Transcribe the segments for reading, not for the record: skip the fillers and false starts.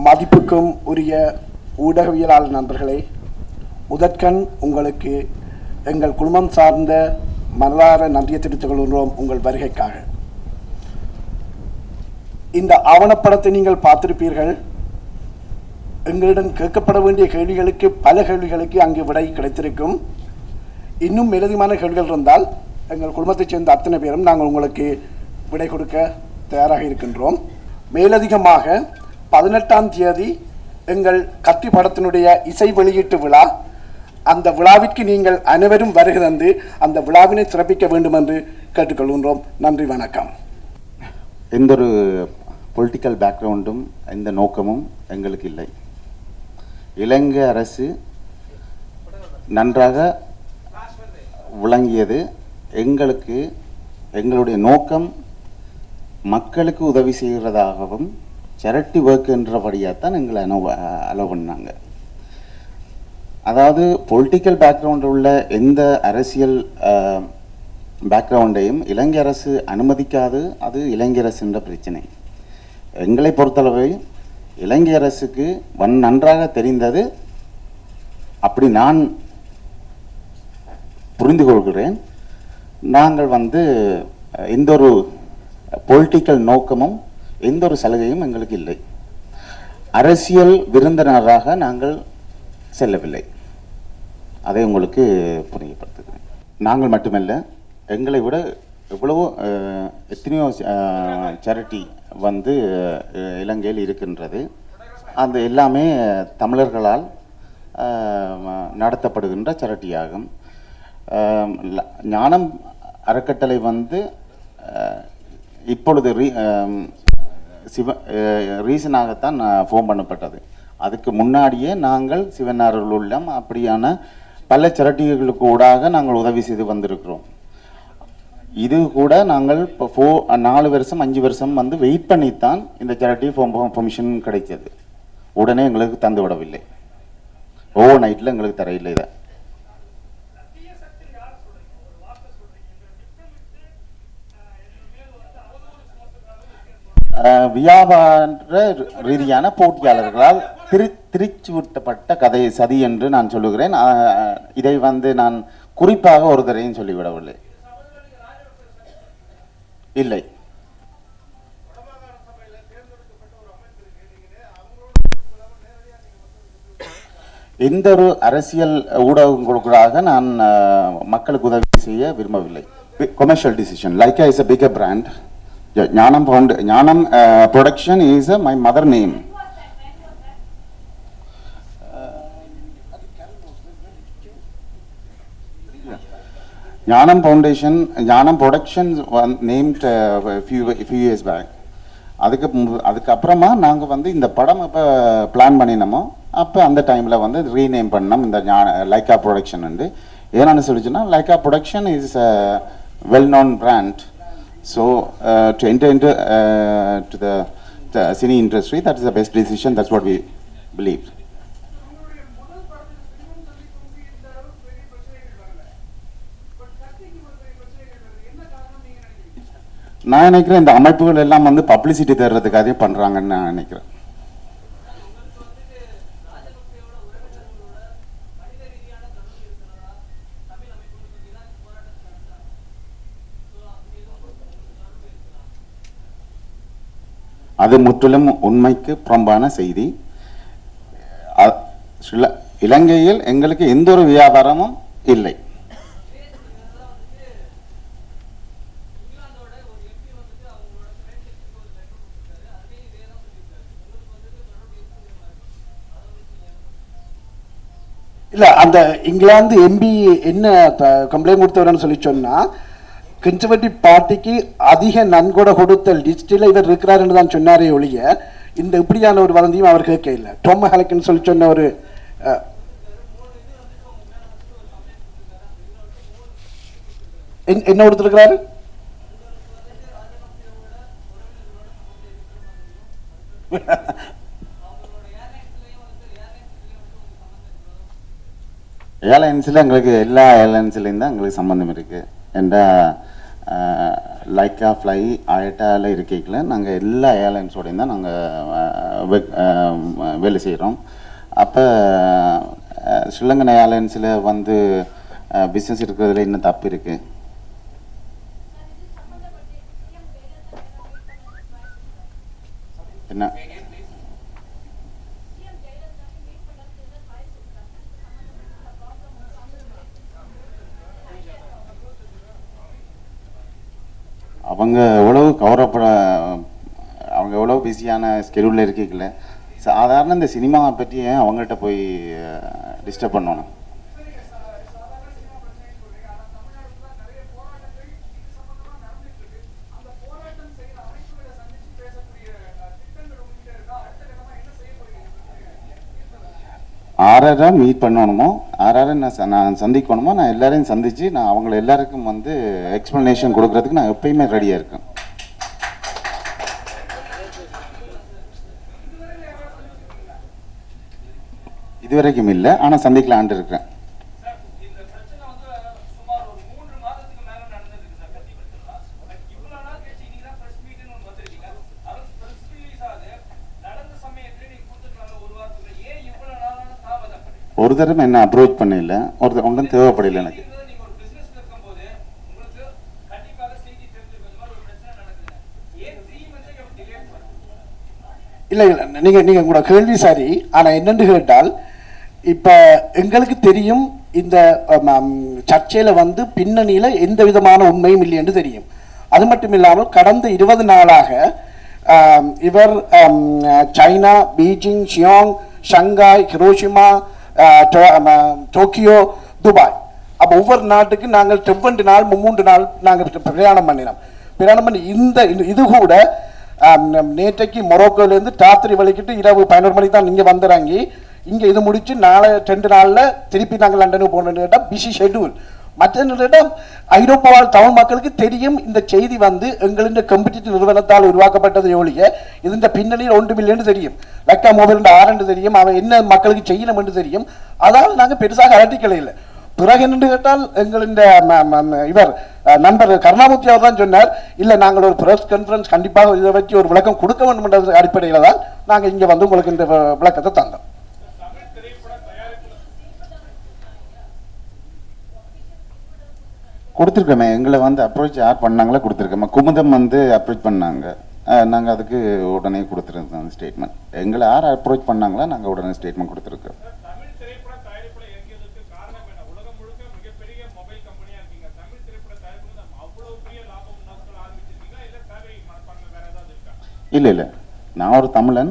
மதிப்புக்கும் உரிய ஊடகவியலாளர் நண்பர்களே, முதற்கண் உங்களுக்கு எங்கள் குடும்பம் சார்ந்த மனதார நன்றியை தெரிவித்துக் கொள்கிறோம் உங்கள் வருகைக்காக. இந்த ஆவணப்படத்தை நீங்கள் பார்த்திருப்பீர்கள். எங்களிடம் கேட்கப்பட வேண்டிய கேள்விகளுக்கு பல கேள்விகளுக்கு அங்கு விடை கிடைத்திருக்கும். இன்னும் மேலதிகமான கேள்விகள் இருந்தால் எங்கள் குடும்பத்தைச் சேர்ந்த அத்தனை பேரும் நாங்கள் உங்களுக்கு விடை கொடுக்க தயாராக இருக்கின்றோம். மேலதிகமாக 18ஆம் தேதி எங்கள் கத்தி படத்தினுடைய இசை வெளியீட்டு விழா, அந்த விழாவிற்கு நீங்கள் அனைவரும் வருகை தந்து அந்த விழாவினை சிறப்பிக்க வேண்டும் என்று கேட்டுக்கொள்கின்றோம். நன்றி, வணக்கம். எந்த ஒரு பொலிட்டிக்கல் பேக்ரவுண்டும் எந்த நோக்கமும் எங்களுக்கு இல்லை. இலங்கை அரசு நன்றாக விளங்கியது. எங்களுடைய நோக்கம் மக்களுக்கு உதவி செய்கிறதாகவும் சேரிட்டி ஒர்க் என்றபடியாகத்தான் எங்களை அலோவ் பண்ணாங்க. அதாவது பொலிட்டிக்கல் பேக்ரவுண்ட் உள்ள எந்த அரசியல் பேக்ரவுண்டையும் இலங்கை அரசு அனுமதிக்காது. அது இலங்கை அரசுன்ற பிரச்சனை. எங்களை பொறுத்தளவை இலங்கை அரசுக்கு நன்றாக தெரிந்தது, அப்படி நான் புரிந்து கொள்கிறேன். நாங்கள் எந்த ஒரு பொலிட்டிக்கல் நோக்கமும் எந்த ஒரு சலுகையும் எங்களுக்கு இல்லை. அரசியல் விருந்தினராக நாங்கள் செல்லவில்லை. அதை உங்களுக்கு புரியப்படுத்துகிறேன். நாங்கள் மட்டுமல்ல, எங்களை விட எத்தனையோ சேரிட்டி இலங்கையில் இருக்கின்றது. அந்த எல்லாமே தமிழர்களால் நடத்தப்படுகின்ற சேரிட்டியாகும். ஞானம் அறக்கட்டளை இப்பொழுது ரீசனாகத்தான் ஃபோன் பண்ணப்பட்டது. அதுக்கு முன்னாடியே நாங்கள் சிவனார்கள் உள்ளம் அப்படியான பல சேரிட்டிகளுக்கு ஊடாக நாங்கள் உதவி செய்து வந்திருக்கிறோம். இது கூட நாங்கள் இப்போ 4 வருஷம் 5 வருஷம் வெயிட் பண்ணித்தான் இந்த சேரிட்டி பெர்மிஷன் கிடைச்சது. உடனே எங்களுக்கு தந்து விடவில்லை. ஓவர் நைட்டில் எங்களுக்கு தரையில்லை. இதை வியாபார ரீதியான போட்டியாளர்களால் திரிச்சுவிட்டப்பட்ட கதை சதி என்று நான் சொல்லுகிறேன். இதை நான் குறிப்பாக ஒரு தரையும் சொல்லிவிடவில்லை. இல்லை, எந்த ஒரு அரசியல் ஊடகங்களுக்காக நான் மக்களுக்கு உதவி செய்ய விரும்பவில்லை. Commercial decision. Lyca is a bigger brand. Jnanam production is my mother name. Jnanam Foundation, Jnanam Productions named a few years back. அதுக்கு அப்புறமா நாங்கள் இந்த படம் இப்போ பிளான் பண்ணினோமோ அப்போ அந்த டைமில் ரீநேம் பண்ணோம் இந்த லைக்கா ப்ரொடக்ஷன். ஏன்னு சொல்லிச்சுன்னா Lyca production is a well-known brand. So to enter into to the cine industry, that is the best decision. That's what we believe. நான் நினைக்கிறேன் இந்த அமைப்புகள் எல்லாம் பப்ளிசிட்டி தர்றதுக்காக பண்றாங்கன்னு நான் நினைக்கிறேன். அது முற்றிலும் உண்மைக்கு புறம்பான செய்தி. இலங்கையில் எங்களுக்கு எந்த ஒரு வியாபாரமும் இல்லை. இல்லை, அந்த இங்கிலாந்து எம்பி என்ன கம்ப்ளைண்ட் கொடுத்தவர்னு சொல்லி சொன்னால், கன்சர்வேட்டிவ் பார்ட்டிக்கு அதிக நன்கொடை கொடுத்த லிஸ்டில் இவர் இருக்கிறாருன்னு தான் சொன்னாரே ஒழிய இந்த இப்படியான ஒரு வதந்தியும் அவர் கேட்க இல்லை. டோம் ஹலக்கன்னு சொல்லி சொன்ன ஒரு என்ன கொடுத்துருக்கிறாரு? ஏர்லைன்ஸில் எங்களுக்கு எல்லா ஏர்லைன்ஸ்லேயும் தான் எங்களுக்கு சம்மந்தம் இருக்குது. என்ற லைக்கா ஃப்ளை ஆயிட்டால இருக்கையில் நாங்கள் எல்லா ஏர்லைன்ஸோடையும் தான் நாங்கள் வேலை செய்கிறோம். அப்போ ஸ்ரீலங்கன் ஏர்லைன்ஸில் வந்து பிஸ்னஸ் இருக்கிறதுல இன்னும் தப்பு இருக்குது. என்ன அவங்க எவ்வளவு அவங்க எவ்வளோ பிஸியான ஸ்கெடியூலில் இருக்கீங்கள, சாதாரண இந்த சினிமாவை பற்றி ஏன் அவங்கள்ட்ட போய் டிஸ்டர்ப் பண்ணணும்? ஆறாரை மீட் பண்ணணுமோ, ஆறாரை நான் சந்திக்கணுமோ, நான் எல்லாரையும் சந்தித்து நான் அவங்கள எல்லாருக்கும் வந்து எக்ஸ்ப்ளனேஷன் கொடுக்கறதுக்கு நான் எப்பயுமே ரெடியாக இருக்கேன். இதுவரைக்கும் இல்லை, ஆனால் சந்திக்கலான்ட்டு இருக்கேன். ஒரு தடவை என்ன அப்ரோச் பண்ணல, ஒன்றும் தேவைப்படல எனக்கு. இல்லை இல்லை, நீங்கள் உங்களோட கேள்வி சரி. ஆனால் என்னென்று கேட்டால், இப்போ எங்களுக்கு தெரியும் இந்த சர்ச்சையில் வந்து பின்னணியில் எந்த விதமான உண்மையும் இல்லை என்று தெரியும். அது மட்டும் இல்லாமல் கடந்த 20 நாளாக இவர் சைனா, பீஜிங், ஷியாங், ஷங்காய், ஹிரோஷிமா, டோக்கியோ, துபாய், அப்போ ஒவ்வொரு நாட்டுக்கு நாங்கள் 2 நாள் 3 நாள் நாங்கள் பிரயாணம் பண்ணினோம். பிரயாணம் பண்ணி இது கூட நேற்றைக்கு மொரோக்கோலேருந்து ராத்திரி வலிக்கிட்டு இரவு 11 மணிக்கு தான் நீங்கள் வந்துடுறாங்க. இங்கே இது முடிச்சு நாளை 2 நாளில் திருப்பி நாங்கள் லண்டனுக்கு போகணுன்னு கேட்டால் பிஸி ஷெட்யூல். மற்ற ஐரோப்பாவால் தமிழ் மக்களுக்கு தெரியும் இந்த செய்தி வந்து எங்களின் கம்பெடிட்டிவ் நிறுவனத்தால் உருவாக்கப்பட்டது ஒழிய இதன் பின்னணியில் ஒன்றுமில்லைன்னு தெரியும். லக்கா மொபைல் ஆரண்டு தெரியும், அவன் என்ன மக்களுக்கு செய்யணும் என்று தெரியும். அதால் நாங்கள் பெருசாக அலட்டிக்கலை இல்லை. பிறகு என்னென்று கேட்டால் எங்களின் இவர் நண்பர் கருணாமூர்த்தி அவர் தான் சொன்னார், இல்லை நாங்கள் ஒரு ப்ரெஸ் கான்ஃபரன்ஸ் கண்டிப்பாக இதை வச்சு ஒரு விளக்கம் கொடுக்க வேண்டும் என்ற அடிப்படையில் தான் நாங்கள் இங்கே வந்து உங்களுக்கு இந்த விளக்கத்தை தந்தோம். கொடுத்துருக்கோமே, எங்களை வந்து அப்ரோச் யார் பண்ணாங்களோ கொடுத்துருக்கோமே. குமுதம் வந்து அப்ரோச் பண்ணாங்க, நாங்கள் அதுக்கு உடனே கொடுத்துருந்தோம் ஸ்டேட்மெண்ட். எங்களை யார் அப்ரோச் பண்ணாங்களோ நாங்கள் உடனே ஸ்டேட்மெண்ட் கொடுத்துருக்கோம். இல்லை இல்லை, நான் ஒரு தமிழன்,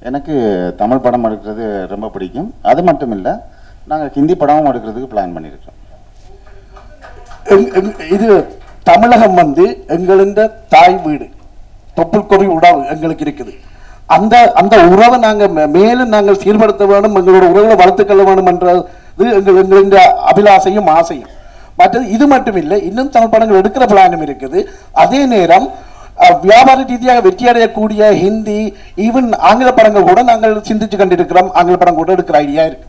எனக்கு தமிழ் படம் எடுக்கிறது ரொம்ப பிடிக்கும். அது மட்டும் இல்லை, நாங்கள் ஹிந்தி படமும் எடுக்கிறதுக்கு பிளான் பண்ணியிருக்கோம். இது தமிழகம் வந்து எங்களின் தாய் வீடு, தொப்புள்கொடி உறவு எங்களுக்கு இருக்குது. அந்த அந்த உறவை நாங்கள் மேலும் நாங்கள் சீர்படுத்த வேணும், எங்களோட உறவுகளை வளர்த்துக்கொள்ள வேணும் என்றது எங்களின் அபிலாசையும் ஆசையும். மற்றது இது மட்டும் இல்லை, இன்னும் தமிழ் படங்கள் எடுக்கிற பிளானும் இருக்குது. அதே நேரம் வியாபார ரீதியாக வெற்றி அடையக்கூடிய ஹிந்தி, ஈவன் ஆங்கில படங்கள் கூட நாங்கள் சிந்திச்சு கண்டிருக்கிறோம். ஆங்கில படம் கூட எடுக்கிற ஐடியா இருக்கு.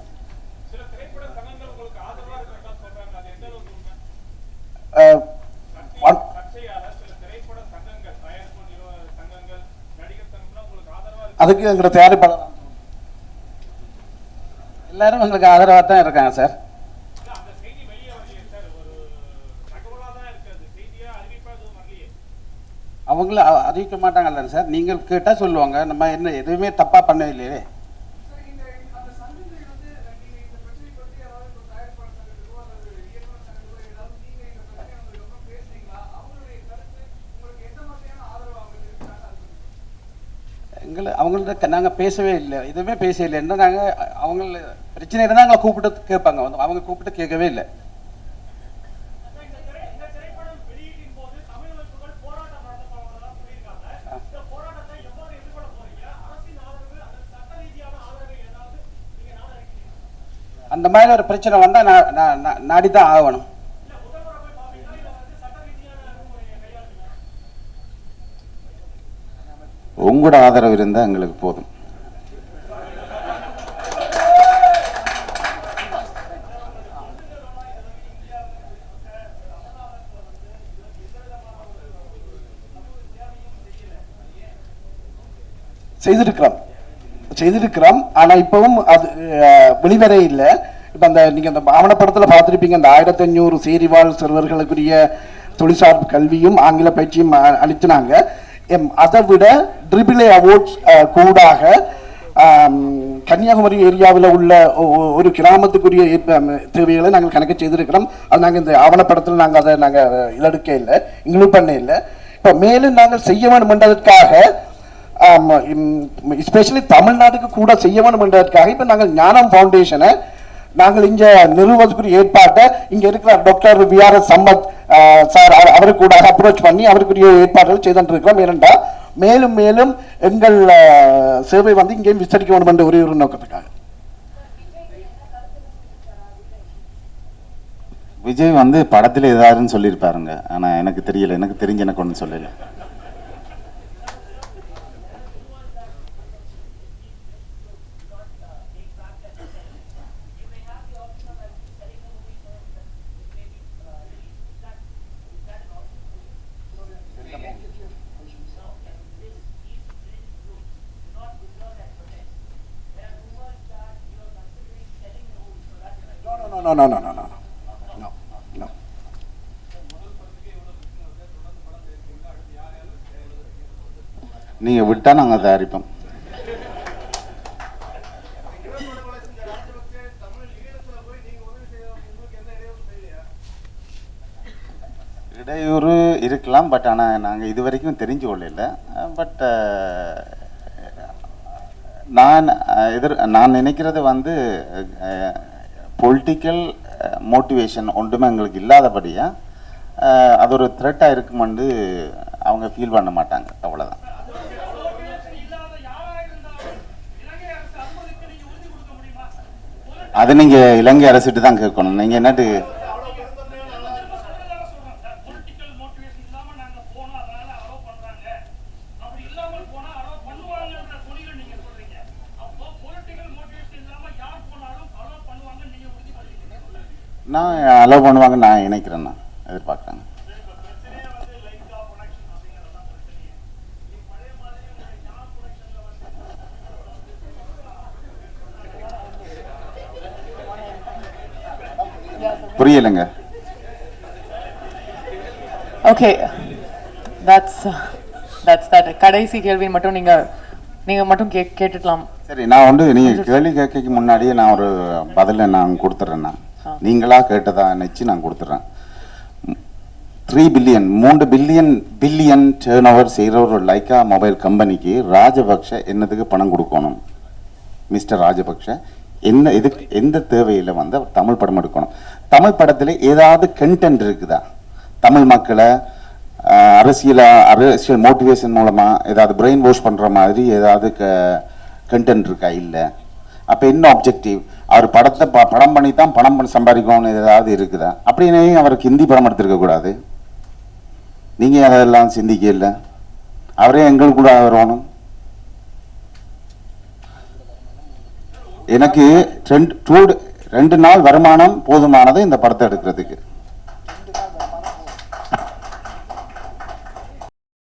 அதுக்கு எங்களோட தயாரிப்பாளர் எல்லாரும் எங்களுக்கு ஆதரவாக தான் இருக்காங்க சார். அவங்களும் அறிவிக்க மாட்டாங்கல்ல சார், நீங்கள் கேட்டால் சொல்லுவாங்க. நம்ம என்ன எதுவுமே தப்பாக பண்ணவே இல்லையே. அவங்கள்ட்ட நாங்கள் பேசவே இல்லை, எதுவுமே பேசவே இல்லை. நாங்கள் அவங்க பிரச்சனை இருந்தால் எங்களை கூப்பிட்டு கேட்பாங்க, வந்து அவங்க கூப்பிட்டு கேட்கவே இல்லை. அந்த மாதிரி ஒரு பிரச்சனை வந்தால் நாடி தான் ஆகணும். உங்களோட ஆதரவு இருந்தால் எங்களுக்கு போதும். செய்திருக்கிறோம். செய்திருக்கிறோம். ஆனா இப்பவும் அது வெளிவரே இல்லை. இப்ப அந்த நீங்க அந்த ஆவணப்படத்துல பார்த்திருப்பீங்க, அந்த 1500 சேரிவாழ் சிறுவர்களுக்குரிய தொழிற்சார் கல்வியும் ஆங்கில பயிற்சியும் அளித்தினாங்க. அதை விட AAA அவார்ட்ஸ் கூடாக கன்னியாகுமரி ஏரியாவில் உள்ள ஒரு கிராமத்துக்குரிய தேவைகளை நாங்கள் கணக்கு செய்திருக்கிறோம். அது நாங்கள் இந்த ஆவணப்படத்தில் நாங்கள் அதை இதெடுக்க இல்லை, இன்க்ளூட் பண்ண இல்லை. இப்போ மேலும் நாங்கள் செய்ய வேண்டும் என்றதற்காக, எஸ்பெஷலி தமிழ்நாட்டுக்கு கூட செய்ய வேண்டும் என்றதற்காக இப்போ நாங்கள் ஞானம் ஃபவுண்டேஷனை நாங்கள் இங்கே நிறுவனத்துக்குரிய ஏற்பாட்டை இங்கே இருக்கிற டாக்டர் VRS சம்பத் சார் அவருக்கு கூட அப்ரோச் பண்ணி அவருக்குரிய ஏற்பாடுகள் செய்துட்டு இருக்கிறோம். ஏனென்றால் மேலும் மேலும் எங்கள் சேவை வந்து இங்கேயும் விஸ்தரிக்க வேண்டும் என்ற ஒரே ஒரு நோக்கத்துக்காக. விஜய் வந்து படத்தில் ஏதாருன்னு சொல்லியிருப்பாருங்க, ஆனால் எனக்கு தெரியல, எனக்கு தெரிஞ்ச எனக்கு ஒன்றும் சொல்லலை. No. நீங்க விட்டா நாங்க தயாரிப்போம். இடையூறு இருக்கலாம், பட் ஆனால் நாங்கள் இது வரைக்கும் தெரிஞ்சு கொள்ளல. பட் நான் நினைக்கிறது வந்து பொலிட்டிக்கல் மோட்டிவேஷன் ஒன்றுமே எங்களுக்கு இல்லாதபடியாக அது ஒரு த்ரெட்டாக இருக்குமென்று அவங்க ஃபீல் பண்ண மாட்டாங்க, அவ்வளோதான். அது நீங்கள் இலங்கை அரசிட்டு தான் கேட்கணும். நீங்கள் என்னட்டு நான் அலோவ் பண்ணுவாங்க நான் நினைக்கிறேன், நான் எதிர்பார்க்குறேன். புரியலைங்க. Okay, that's that. கடைசி கேள்வி மட்டும் நீங்க மட்டும் கேட்டுக்கலாம். சரி, நான் வந்து நீங்கள் கேள்வி கேட்க முன்னாடியே நான் ஒரு பதிலை நான் கொடுத்துட்றேன். நீங்களா கேட்டதா நினச்சி நான் கொடுத்துட்றேன். 3 பில்லியன் டேர்ன் ஓவர் செய்கிற ஒரு லைக்கா மொபைல் கம்பெனிக்கு ராஜபக்ஷ என்னதுக்கு பணம் கொடுக்கணும்? மிஸ்டர் ராஜபக்ஷ இதுக்கு எந்த தேவையில் வந்து அவர் தமிழ் படம் எடுக்கணும்? தமிழ் படத்தில் ஏதாவது கண்டென்ட் இருக்குதா? தமிழ் மக்களை அரசியல் மோட்டிவேஷன் மூலமாக ஏதாவது பிரெயின் வாஷ் பண்ணுற மாதிரி ஏதாவது கண்டென்ட் இருக்கா? இல்லை. அப்போ என்ன ஆப்ஜெக்டிவ்? அவர் படத்தை படம் பண்ணி தான் பணம் சம்பாதிக்கணும்னு ஏதாவது இருக்குதா? அப்படின்னு அவருக்கு ஹிந்தி படம் எடுத்திருக்கக்கூடாது. நீங்கள் அதெல்லாம் சிந்திக்க இல்லை. அவரே எங்களுக்கு கூட வரணும். எனக்கு 2 நாள் வருமானம் போதுமானது இந்த படத்தை எடுக்கிறதுக்கு.